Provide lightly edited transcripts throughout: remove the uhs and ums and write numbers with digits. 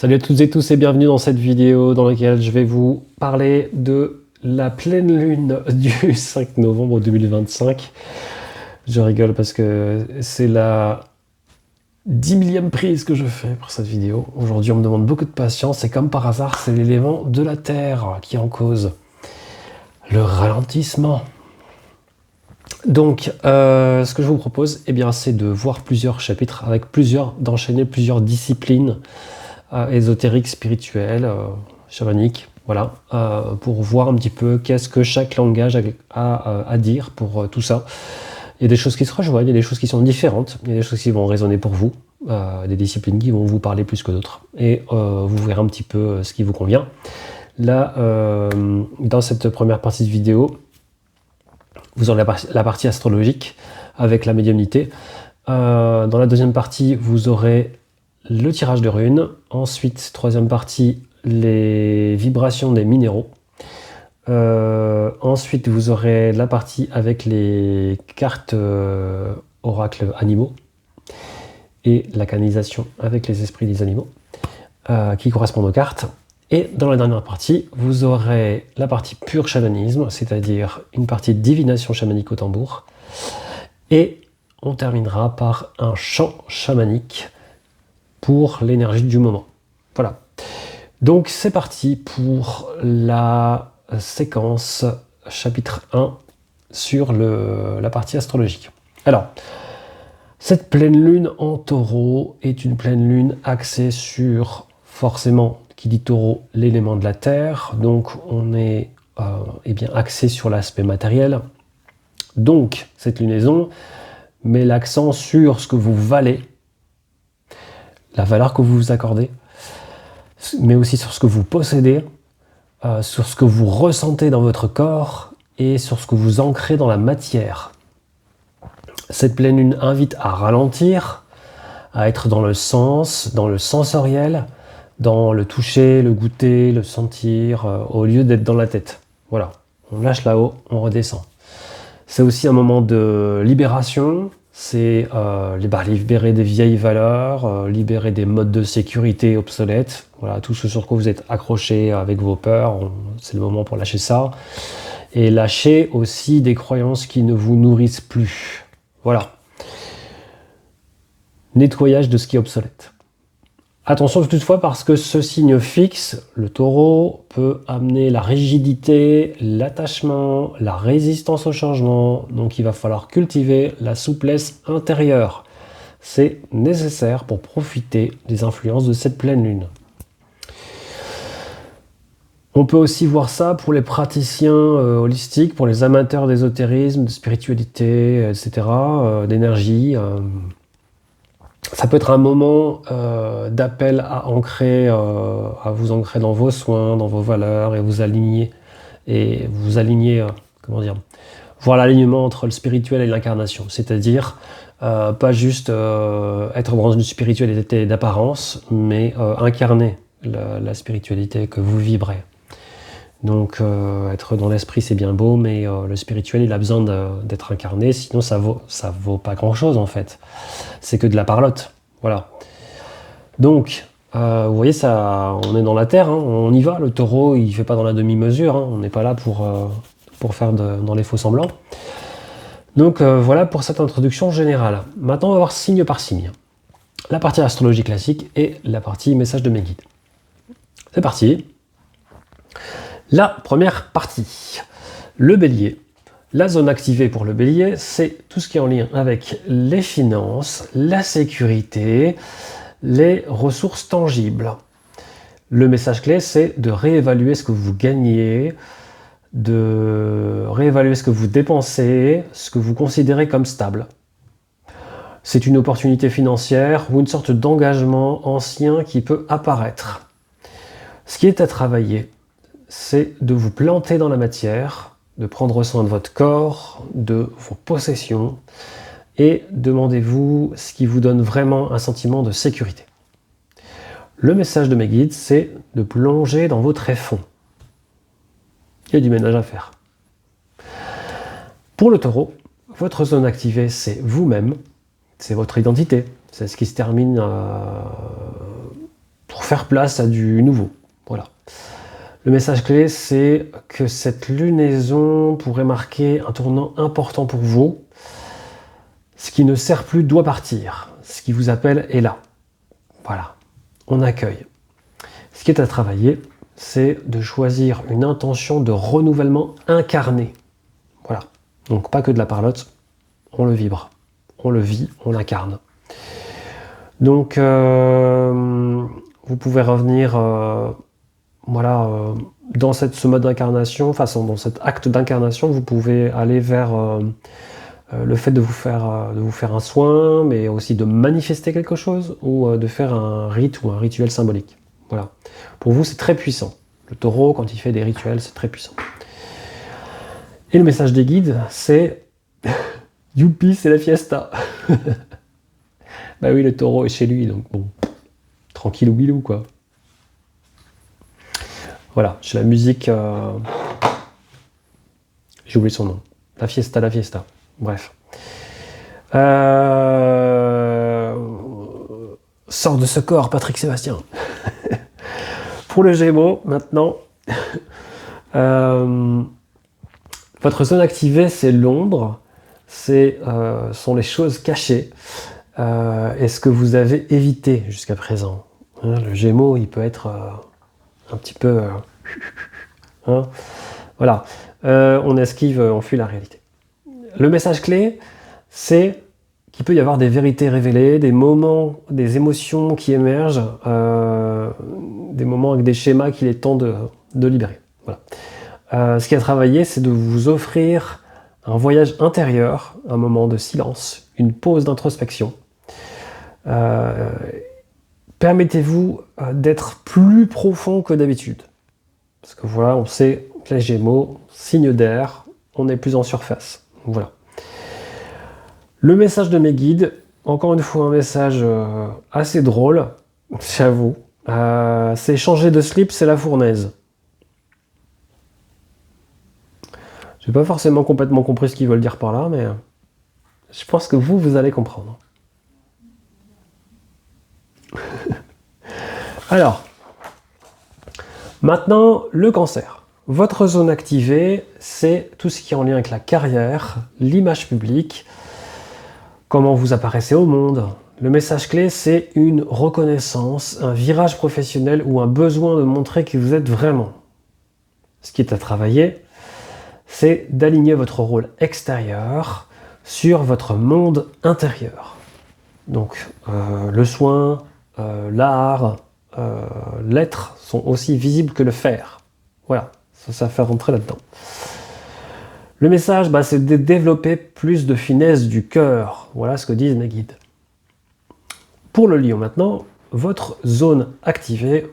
Salut à toutes et tous et bienvenue dans cette vidéo dans laquelle je vais vous parler de la pleine lune du 5 novembre 2025. Je rigole parce que c'est la 10 millième prise que je fais pour cette vidéo. Aujourd'hui on me demande beaucoup de patience et comme par hasard c'est l'élément de la Terre qui est en cause. Le ralentissement. Donc ce que je vous propose, c'est de voir plusieurs chapitres avec d'enchaîner plusieurs disciplines ésotérique, spirituel, chamanique, voilà, pour voir un petit peu qu'est-ce que chaque langage a à dire pour tout ça. Il y a des choses qui se rejoignent, il y a des choses qui sont différentes, il y a des choses qui vont résonner pour vous, des disciplines qui vont vous parler plus que d'autres, et vous verrez un petit peu ce qui vous convient. Là, dans cette première partie de vidéo, vous aurez la partie astrologique avec la médiumnité. Dans la deuxième partie, vous aurez le tirage de runes. Ensuite, troisième partie, les vibrations des minéraux. Ensuite, vous aurez la partie avec les cartes oracles animaux et la canalisation avec les esprits des animaux qui correspondent aux cartes. Et dans la dernière partie, vous aurez la partie pur chamanisme, c'est-à-dire une partie divination chamanique au tambour. Et on terminera par un chant chamanique pour l'énergie du moment. Voilà. Donc c'est parti pour la séquence chapitre 1 sur la partie astrologique. Alors, cette pleine lune en taureau est une pleine lune axée sur, forcément, qui dit taureau, l'élément de la terre. Donc on est axé sur l'aspect matériel. Donc cette lunaison met l'accent sur ce que vous valez, la valeur que vous vous accordez, mais aussi sur ce que vous possédez, sur ce que vous ressentez dans votre corps et sur ce que vous ancrez dans la matière. Cette pleine lune invite à ralentir, à être dans le sensoriel, dans le toucher, le goûter, le sentir, au lieu d'être dans la tête. Voilà, on lâche là-haut, on redescend. C'est aussi un moment de libération. C'est libérer des vieilles valeurs, libérer des modes de sécurité obsolètes. Voilà, tout ce sur quoi vous êtes accroché avec vos peurs, c'est le moment pour lâcher ça. Et lâcher aussi des croyances qui ne vous nourrissent plus. Voilà. Nettoyage de ce qui est obsolète. Attention toutefois parce que ce signe fixe, le taureau, peut amener la rigidité, l'attachement, la résistance au changement. Donc il va falloir cultiver la souplesse intérieure. C'est nécessaire pour profiter des influences de cette pleine lune. On peut aussi voir ça pour les praticiens holistiques, pour les amateurs d'ésotérisme, de spiritualité, etc., d'énergie. Ça peut être un moment d'appel à vous ancrer dans vos soins, dans vos valeurs, et vous aligner, voir l'alignement entre le spirituel et l'incarnation. C'est-à-dire, pas juste être dans une spiritualité d'apparence, mais incarner la spiritualité que vous vibrez. Donc, être dans l'esprit, c'est bien beau, mais le spirituel, il a besoin d'être incarné, sinon ça vaut pas grand-chose, en fait. C'est que de la parlotte, voilà. Donc, vous voyez, ça, on est dans la terre, hein, on y va. Le taureau, il fait pas dans la demi-mesure, hein, on n'est pas là pour faire dans les faux-semblants. Donc, voilà pour cette introduction générale. Maintenant, on va voir signe par signe. La partie astrologie classique et la partie message de mes guides. C'est parti. La première partie, le bélier. La zone activée pour le bélier, c'est tout ce qui est en lien avec les finances, la sécurité, les ressources tangibles. Le message clé, c'est de réévaluer ce que vous gagnez, de réévaluer ce que vous dépensez, ce que vous considérez comme stable. C'est une opportunité financière ou une sorte d'engagement ancien qui peut apparaître. Ce qui est à travailler, c'est de vous planter dans la matière, de prendre soin de votre corps, de vos possessions, et demandez-vous ce qui vous donne vraiment un sentiment de sécurité. Le message de mes guides, c'est de plonger dans vos tréfonds. Il y a du ménage à faire. Pour le taureau, votre zone activée, c'est vous-même, c'est votre identité, c'est ce qui se termine pour faire place à du nouveau. Voilà. Le message clé, c'est que cette lunaison pourrait marquer un tournant important pour vous. Ce qui ne sert plus doit partir. Ce qui vous appelle est là. Voilà. On accueille. Ce qui est à travailler, c'est de choisir une intention de renouvellement incarné. Voilà. Donc pas que de la parlotte, on le vibre, on le vit, on l'incarne. Donc vous pouvez revenir dans ce mode d'incarnation, dans cet acte d'incarnation, vous pouvez aller vers le fait de vous faire un soin, mais aussi de manifester quelque chose ou de faire un rite ou un rituel symbolique. Voilà. Pour vous, c'est très puissant. Le taureau, quand il fait des rituels, c'est très puissant. Et le message des guides, c'est youpi, c'est la fiesta. Bah oui, le taureau est chez lui, donc bon, tranquille ou bilou, quoi. Voilà, j'ai la musique. J'ai oublié son nom. La fiesta. Bref. Sors de ce corps, Patrick Sébastien. Pour le Gémeaux, maintenant. Votre zone activée, c'est l'ombre. Sont les choses cachées. Et ce que vous avez évité jusqu'à présent. Le Gémeaux, il peut être un petit peu... voilà. On esquive, on fuit la réalité. Le message clé, c'est qu'il peut y avoir des vérités révélées, des moments, des émotions qui émergent, des moments avec des schémas qu'il est temps de libérer. Voilà. Ce qui est à travailler, c'est de vous offrir un voyage intérieur, un moment de silence, une pause d'introspection. Permettez-vous d'être plus profond que d'habitude. Parce que voilà, on sait que les Gémeaux, signe d'air, on est plus en surface. Voilà. Le message de mes guides, encore une fois un message assez drôle, j'avoue. C'est changer de slip, c'est la fournaise. J'ai pas forcément complètement compris ce qu'ils veulent dire par là, mais je pense que vous allez comprendre. Alors, maintenant, le cancer. Votre zone activée, c'est tout ce qui est en lien avec la carrière, l'image publique, comment vous apparaissez au monde. Le message clé, c'est une reconnaissance, un virage professionnel ou un besoin de montrer qui vous êtes vraiment. Ce qui est à travailler, c'est d'aligner votre rôle extérieur sur votre monde intérieur. Donc, le soin, l'art, l'être sont aussi visibles que le faire. Voilà, ça fait rentrer là-dedans. Le message, c'est de développer plus de finesse du cœur. Voilà ce que disent mes guides. Pour le lion maintenant, votre zone activée,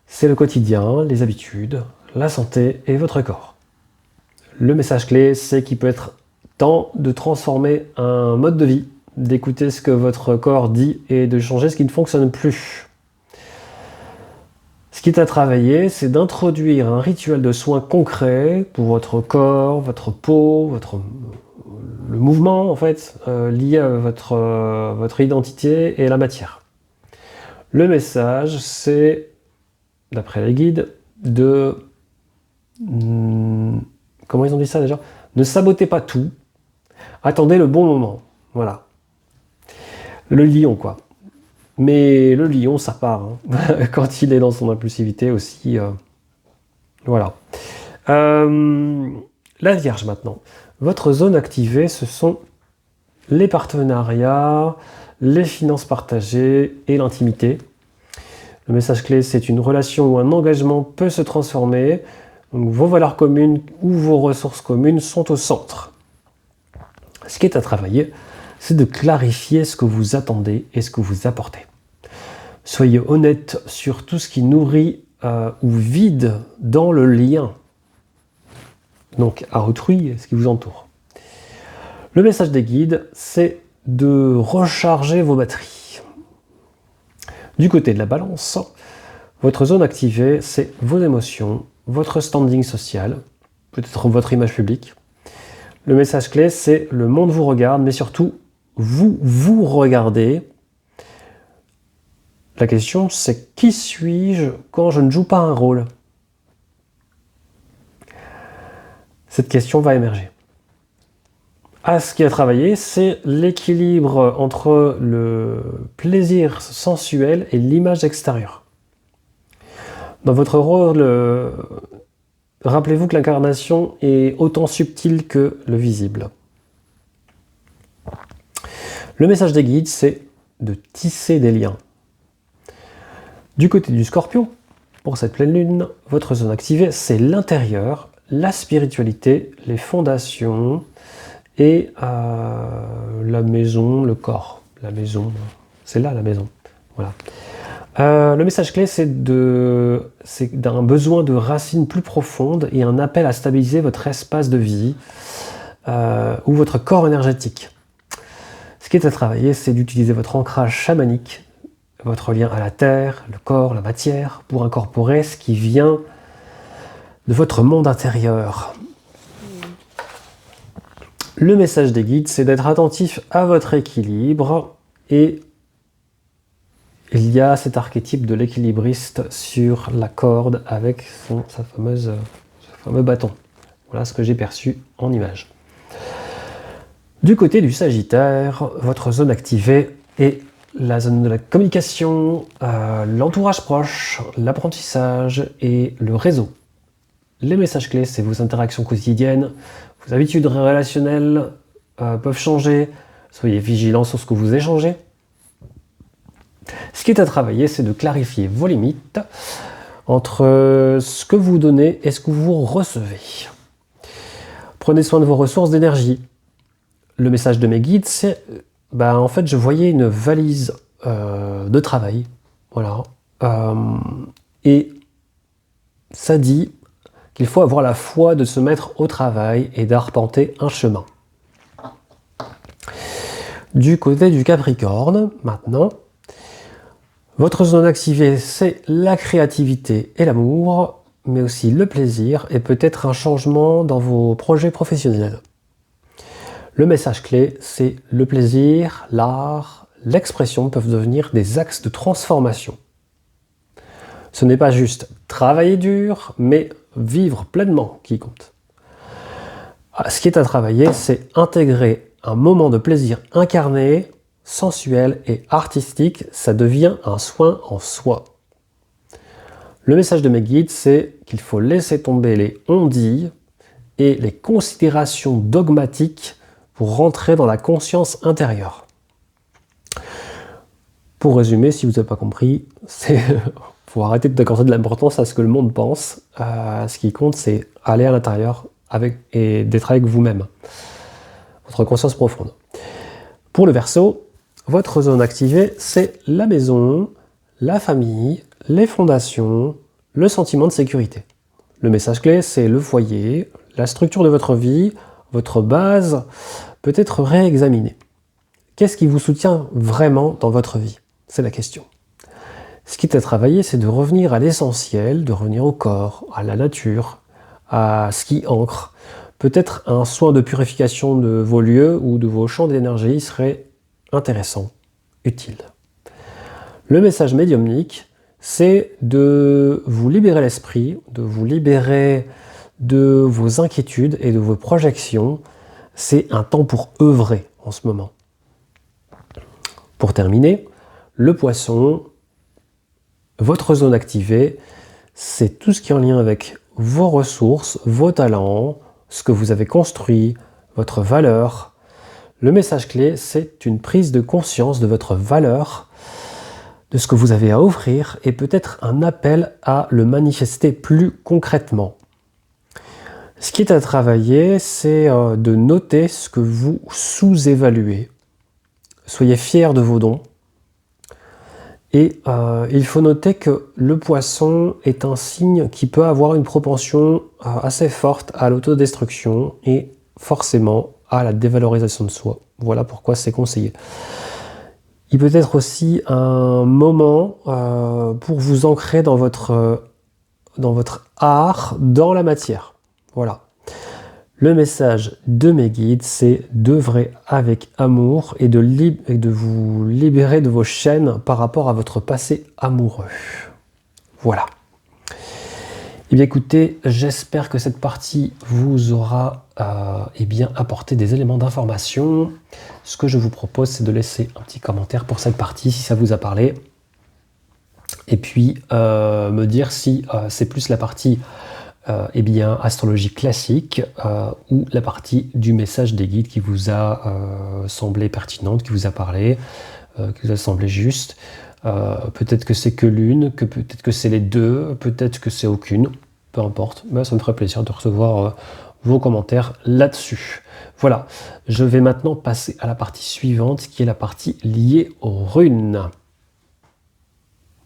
c'est le quotidien, les habitudes, la santé et votre corps. Le message clé, c'est qu'il peut être temps de transformer un mode de vie, d'écouter ce que votre corps dit et de changer ce qui ne fonctionne plus. Ce qui est à travailler, c'est d'introduire un rituel de soins concret pour votre corps, votre peau, le mouvement en fait, lié à votre identité et la matière. Le message, c'est, d'après les guides, comment ils ont dit ça déjà ? Ne sabotez pas tout, attendez le bon moment. Voilà. Le lion, quoi. Mais le lion, ça part. Hein. Quand il est dans son impulsivité aussi. Voilà. La Vierge maintenant. Votre zone activée, ce sont les partenariats, les finances partagées et l'intimité. Le message clé, c'est une relation où un engagement peut se transformer. Donc, vos valeurs communes ou vos ressources communes sont au centre. Ce qui est à travailler, c'est de clarifier ce que vous attendez et ce que vous apportez. Soyez honnête sur tout ce qui nourrit ou vide dans le lien. Donc à autrui, ce qui vous entoure. Le message des guides, c'est de recharger vos batteries. Du côté de la balance, votre zone activée, c'est vos émotions, votre standing social, peut-être votre image publique. Le message clé, c'est le monde vous regarde, mais surtout, vous regardez. La question, c'est qui suis-je quand je ne joue pas un rôle? Cette question va émerger. Ce qui a travaillé, c'est l'équilibre entre le plaisir sensuel et l'image extérieure. Dans votre rôle, rappelez-vous que l'incarnation est autant subtile que le visible. Le message des guides, c'est de tisser des liens. Du côté du Scorpion, pour cette pleine lune, votre zone activée, c'est l'intérieur, la spiritualité, les fondations et la maison, le corps. La maison, c'est là la maison. Voilà. Le message clé, c'est d'un besoin de racines plus profondes et un appel à stabiliser votre espace de vie ou votre corps énergétique. Ce qui est à travailler, c'est d'utiliser votre ancrage chamanique, votre lien à la terre, le corps, la matière, pour incorporer ce qui vient de votre monde intérieur. Le message des guides, c'est d'être attentif à votre équilibre et il y a cet archétype de l'équilibriste sur la corde avec son fameux bâton. Voilà ce que j'ai perçu en image. Du côté du Sagittaire, votre zone activée est la zone de la communication, l'entourage proche, l'apprentissage et le réseau. Les messages clés, c'est vos interactions quotidiennes, vos habitudes relationnelles peuvent changer, soyez vigilants sur ce que vous échangez. Ce qui est à travailler, c'est de clarifier vos limites entre ce que vous donnez et ce que vous recevez. Prenez soin de vos ressources d'énergie. Le message de mes guides, c'est en fait, je voyais une valise de travail, voilà, et ça dit qu'il faut avoir la foi de se mettre au travail et d'arpenter un chemin. Du côté du Capricorne, maintenant, votre zone activée, c'est la créativité et l'amour, mais aussi le plaisir et peut-être un changement dans vos projets professionnels. Le message clé, c'est le plaisir, l'art, l'expression peuvent devenir des axes de transformation. Ce n'est pas juste travailler dur, mais vivre pleinement qui compte. Ce qui est à travailler, c'est intégrer un moment de plaisir incarné, sensuel et artistique, ça devient un soin en soi. Le message de mes guides, c'est qu'il faut laisser tomber les on-dit et les considérations dogmatiques pour rentrer dans la conscience intérieure. Pour résumer, si vous n'avez pas compris, c'est faut arrêter d'accorder de l'importance à ce que le monde pense. Ce qui compte, c'est aller à l'intérieur et d'être avec vous-même. Votre conscience profonde. Pour le Verseau, votre zone activée, c'est la maison, la famille, les fondations, le sentiment de sécurité. Le message clé, c'est le foyer, la structure de votre vie, votre base peut être réexaminée. Qu'est-ce qui vous soutient vraiment dans votre vie? C'est la question. Ce qui est à travailler, c'est de revenir à l'essentiel, de revenir au corps, à la nature, à ce qui ancre. Peut-être un soin de purification de vos lieux ou de vos champs d'énergie serait intéressant, utile. Le message médiumnique, c'est de vous libérer l'esprit, de vous libérer de vos inquiétudes et de vos projections. C'est un temps pour œuvrer en ce moment. Pour terminer, le Poisson, votre zone activée, c'est tout ce qui est en lien avec vos ressources, vos talents, ce que vous avez construit, votre valeur. Le message clé, c'est une prise de conscience de votre valeur, de ce que vous avez à offrir et peut-être un appel à le manifester plus concrètement. Ce qui est à travailler, c'est de noter ce que vous sous-évaluez. Soyez fiers de vos dons. Et il faut noter que le Poisson est un signe qui peut avoir une propension assez forte à l'autodestruction et forcément à la dévalorisation de soi. Voilà pourquoi c'est conseillé. Il peut être aussi un moment pour vous ancrer dans votre art, dans la matière. Voilà. Le message de mes guides, c'est d'œuvrer avec amour et de vous libérer de vos chaînes par rapport à votre passé amoureux. Voilà. Eh bien écoutez, j'espère que cette partie vous aura apporté des éléments d'information. Ce que je vous propose, c'est de laisser un petit commentaire pour cette partie, si ça vous a parlé. Et puis, me dire si c'est plus la partie astrologie classique ou la partie du message des guides qui vous a semblé pertinente, qui vous a parlé, qui vous a semblé juste. Peut-être que c'est que l'une, peut-être que c'est les deux, peut-être que c'est aucune, peu importe, mais ça me ferait plaisir de recevoir vos commentaires là-dessus. Voilà, je vais maintenant passer à la partie suivante qui est la partie liée aux runes.